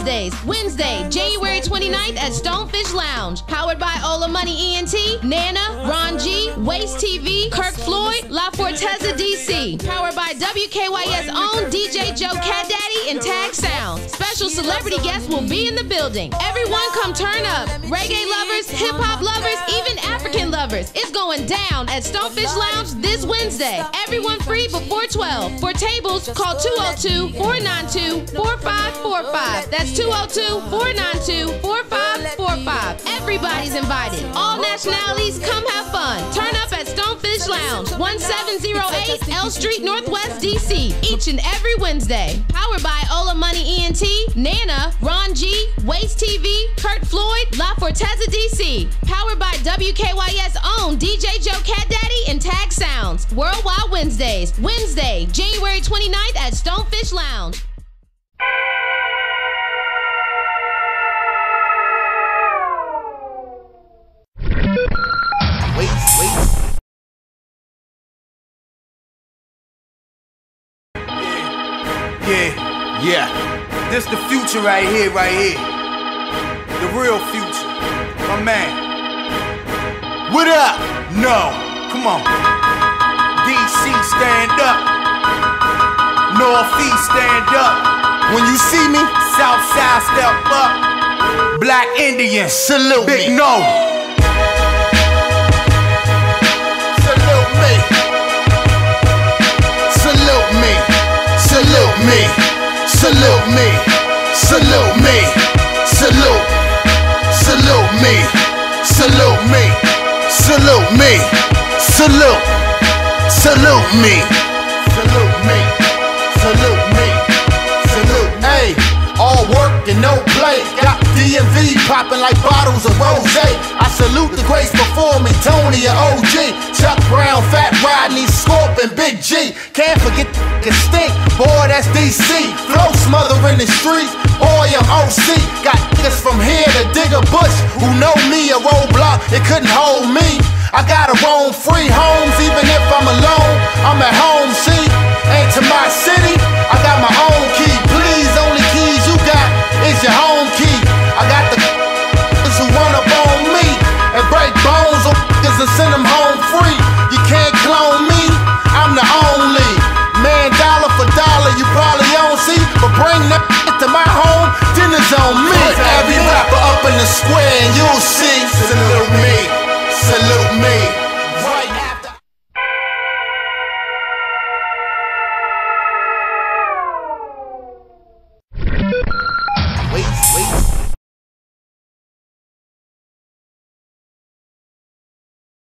Wednesdays. Wednesday, January 29th at Stonefish Lounge. Powered by Ola Money ENT, Nana, Ron G, Waste TV, Kirk Floyd, La Forteza DC. Powered by WKYS own DJ Joe Cat Daddy and Tag Sound. Special celebrity guests will be in the building. Everyone come turn up. Reggae lovers, hip hop lovers, even African lovers. It's going down at Stonefish Lounge this Wednesday. Everyone free before 12. For tables, call 202-492-4545. That's 202-492-4545. Everybody's invited. All nationalities, come have fun. Turn up at Stonefish Lounge, 1708 L Street Northwest, DC. Each and every Wednesday. Powered by Ola Money ENT, Nana, Ron G, Waste TV, Kurt Floyd, La Forteza DC. Powered by WKYS own DJ Joe Cat Daddy and Tag Sounds. Worldwide Wednesdays. Wednesday, January 29th at Stonefish Lounge. Yeah. This the future right here. The real future. My man. What up? No. Come on. DC, stand up. Northeast, stand up. When you see me, Southside, step up. Black Indian, salute Big me. No. Salute me. Salute me. Salute me. Salute me. Salute me. Salute. Salute me. Salute me. Salute me. Salute. Salute me. Salute me. Salute me. Salute. Hey, all work and no play. Got DMV popping like bottles of rosé. I salute the greats before me, Tony and OG, Chuck Brown, Fat Rodney, Scorp, and Big G. Can't forget the stink, boy, that's DC. Flow smothering the streets, boy, I'm OC. Got niggas from here to dig a bush who know me, a roadblock, it couldn't hold me. I gotta roam free homes, even if I'm alone. I'm at home, see, ain't to my city. I got my own key, please, only keys you got is your home key. I got the who run up on me and break bones on and send them home free. You can't clone me, I'm the only man, dollar for dollar. You probably don't see, but bring that to my home, dinner's on me. Put every rapper up in the square and you'll see. Salute me, salute me. Right after. Wait.